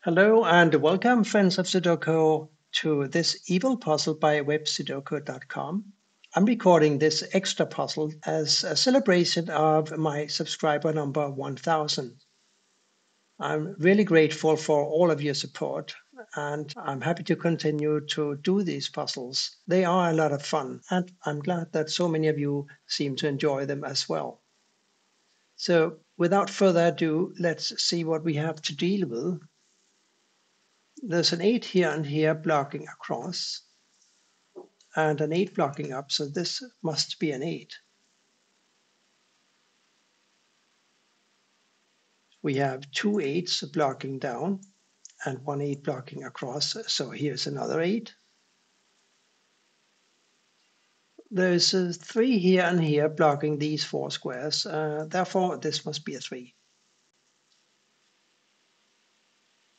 Hello and welcome, friends of Sudoku, to this evil puzzle by websudoku.com. I'm recording this extra puzzle as a celebration of my subscriber number 1000. I'm really grateful for all of your support, and I'm happy to continue to do these puzzles. They are a lot of fun, and I'm glad that so many of you seem to enjoy them as well. So without further ado, let's see what we have to deal with. There's an 8 here and here blocking across, and an 8 blocking up, so this must be an 8. We have two 8s blocking down and one 8 blocking across, so here's another 8. There's a 3 here and here blocking these 4 squares, therefore this must be a 3.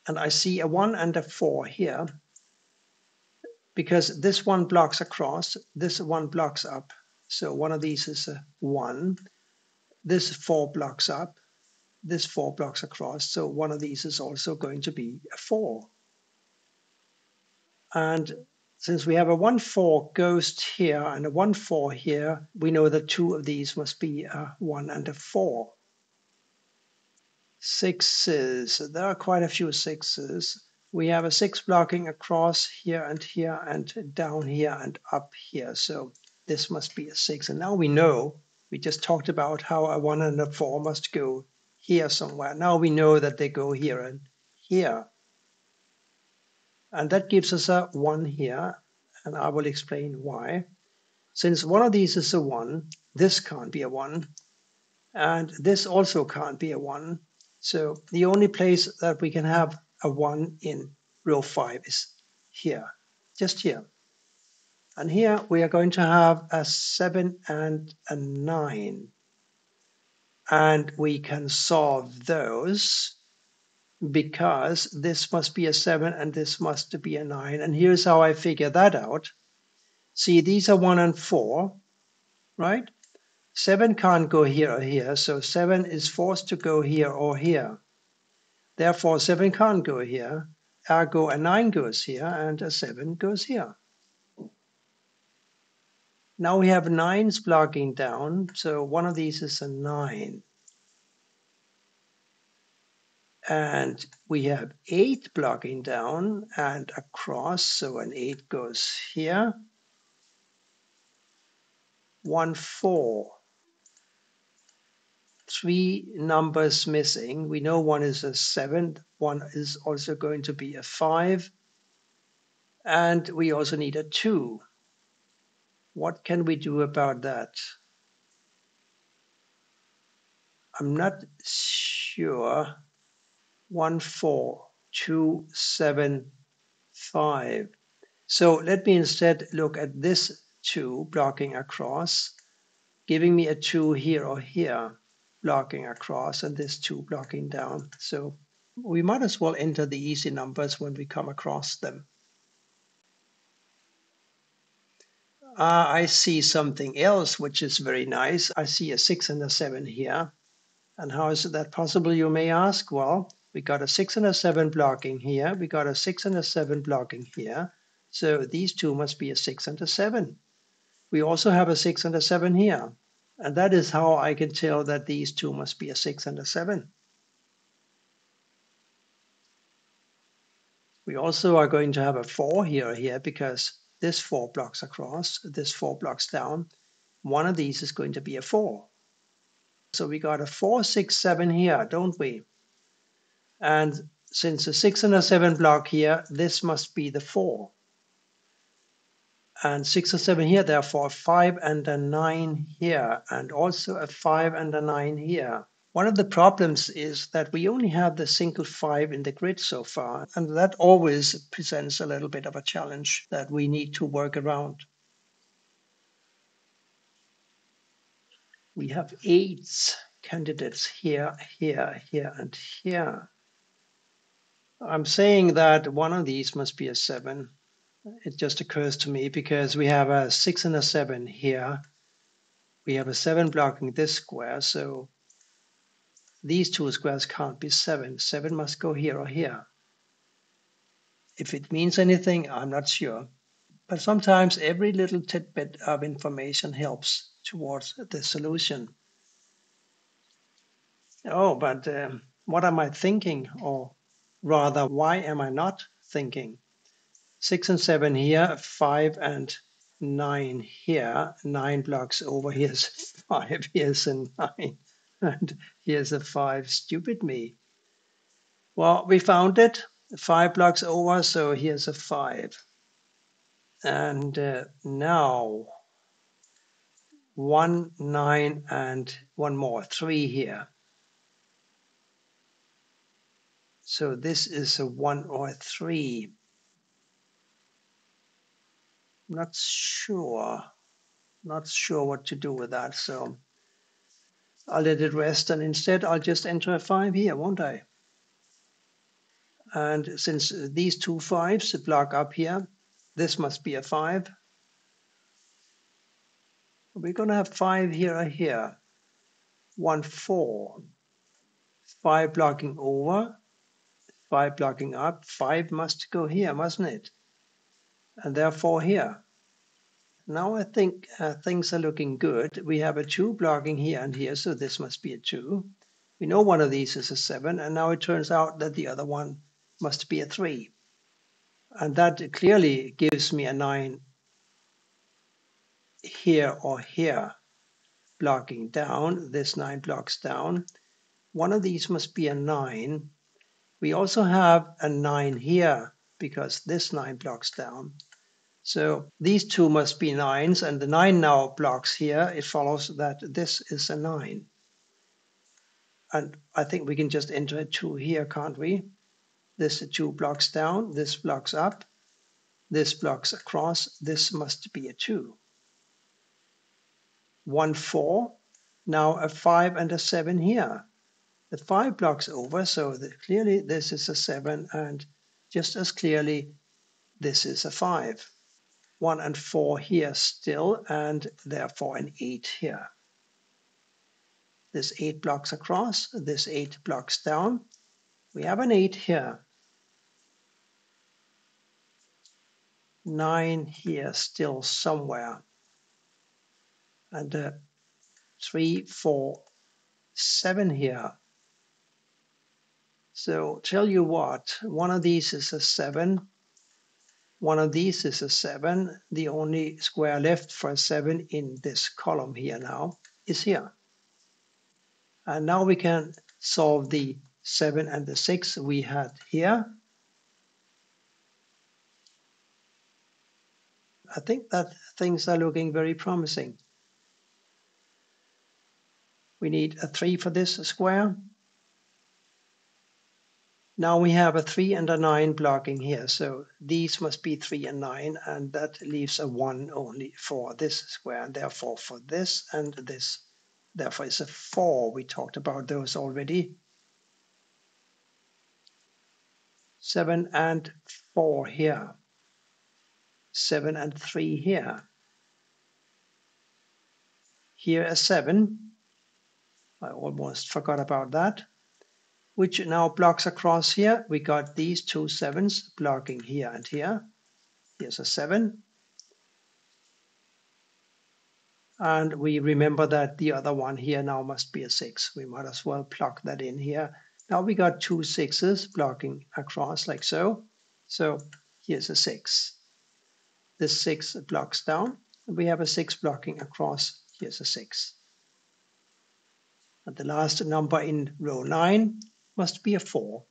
And I see a 1 and a 4 here, because this one blocks across, this one blocks up. So one of these is a 1, this 4 blocks up, this 4 blocks across, so one of these is also going to be a 4. And since we have a 1, 4 ghost here and a 1, 4 here, we know that two of these must be a 1 and a 4. 6s, there are quite a few 6s. We have a 6 blocking across here and down here and up here, so this must be a 6. And now we know, we just talked about how a 1 and a 4 must go here somewhere. Now we know that they go here and here. And that gives us a 1 here, and I will explain why. Since one of these is a 1, this can't be a 1, and this also can't be a 1. So the only place that we can have a 1 in row 5 is here, just here. And here we are going to have a 7 and a 9. And we can solve those because this must be a 7 and this must be a 9. And here's how I figure that out. See, these are 1 and 4, right? 7 can't go here or here, so 7 is forced to go here or here. Therefore, 7 can't go here. Ergo, a 9 goes here and a 7 goes here. Now we have 9s blocking down, so one of these is a 9. And we have 8 blocking down and across, so an 8 goes here. 1, 4. 3 numbers missing. We know one is a 7, one is also going to be a 5, and we also need a 2. What can we do about that? I'm not sure. 1, 4, 2, 7, 5. So let me instead look at this 2 blocking across, giving me a 2 here or here blocking across, and this 2 blocking down. So we might as well enter the easy numbers when we come across them. I see something else which is very nice. I see a 6 and a 7 here. And how is that possible, you may ask? Well, we got a 6 and a 7 blocking here. We got a 6 and a 7 blocking here. So these two must be a 6 and a 7. We also have a 6 and a 7 here. And that is how I can tell that these two must be a 6 and a 7. We also are going to have a 4 here because this 4 blocks across, this 4 blocks down. One of these is going to be a 4. So we got a 4, 6, 7 here, don't we? And since a 6 and a 7 block here, this must be the 4. And 6 and 7 here, therefore 5 and a 9 here, and also a 5 and a 9 here. One of the problems is that we only have the single 5 in the grid so far, and that always presents a little bit of a challenge that we need to work around. We have 8 candidates here, here, here, and here. I'm saying that one of these must be a 7. It just occurs to me because we have a 6 and a 7 here. We have a 7 blocking this square, so these two squares can't be 7. 7 must go here or here. If it means anything, I'm not sure. But sometimes every little tidbit of information helps towards the solution. Oh, but what am I thinking? Or rather, why am I not thinking? 6 and 7 here, 5 and 9 here, 9 blocks over, here's 5, here's a 9, and here's a 5. Stupid me. Well, we found it, 5 blocks over, so here's a 5. And now 1, 9, and one more, 3 here. So this is a 1 or a 3. Not sure what to do with that. So I'll let it rest, and instead I'll just enter a 5 here, won't I? And since these two 5s block up here, this must be a 5. We're going to have 5 here or here. 1, 4. 5 blocking over, 5 blocking up. 5 must go here, mustn't it? And therefore here. Now I think things are looking good. We have a 2 blocking here and here, so this must be a 2. We know one of these is a 7, and now it turns out that the other one must be a 3. And that clearly gives me a 9 here or here, blocking down. This 9 blocks down. One of these must be a 9. We also have a 9 here, because this 9 blocks down. So these two must be 9s, and the 9 now blocks here. It follows that this is a 9. And I think we can just enter a 2 here, can't we? This 2 blocks down, this blocks up, this blocks across. This must be a 2. 1, 4. Now a 5 and a 7 here. The 5 blocks over, so clearly this is a 7, and just as clearly this is a 5. 1 and 4 here still, and therefore an 8 here. This 8 blocks across, this 8 blocks down. We have an 8 here. 9 here still somewhere. And 3, 4, 7 here. So tell you what, one of these is a 7. One of these is a 7. The only square left for a 7 in this column here now is here. And now we can solve the 7 and the 6 we had here. I think that things are looking very promising. We need a 3 for this square. Now we have a 3 and a 9 blocking here, so these must be 3 and 9, and that leaves a 1 only for this square, and therefore for this and this. Therefore it's a 4. We talked about those already. 7 and 4 here. 7 and 3 here. Here a 7. I almost forgot about that. Which now blocks across here. We got these two 7s blocking here and here. Here's a 7. And we remember that the other one here now must be a 6. We might as well plug that in here. Now we got two 6s blocking across like so. So here's a 6. This 6 blocks down. And we have a 6 blocking across. Here's a 6. And the last number in row 9 must be a 4,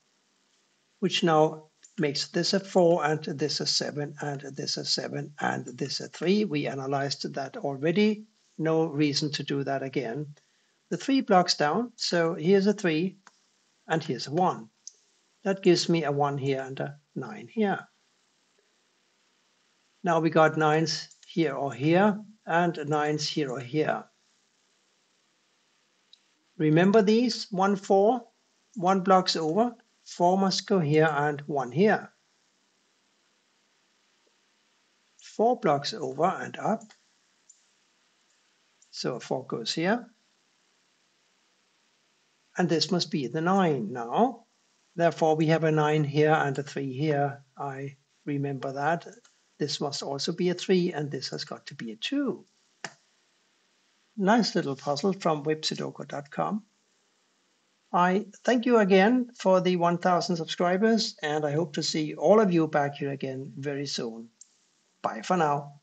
which now makes this a 4 and this a 7 and this a 7 and this a 3. We analyzed that already. No reason to do that again. The 3 blocks down, so here's a 3 and here's a 1. That gives me a 1 here and a 9 here. Now we got 9s here or here and 9s here or here. Remember these? 1, 4, 1 blocks over, 4 must go here and 1 here. 4 blocks over and up. So 4 goes here. And this must be the 9 now. Therefore, we have a 9 here and a 3 here. I remember that. This must also be a 3, and this has got to be a 2. Nice little puzzle from websudoku.com. I thank you again for the 1,000 subscribers, and I hope to see all of you back here again very soon. Bye for now.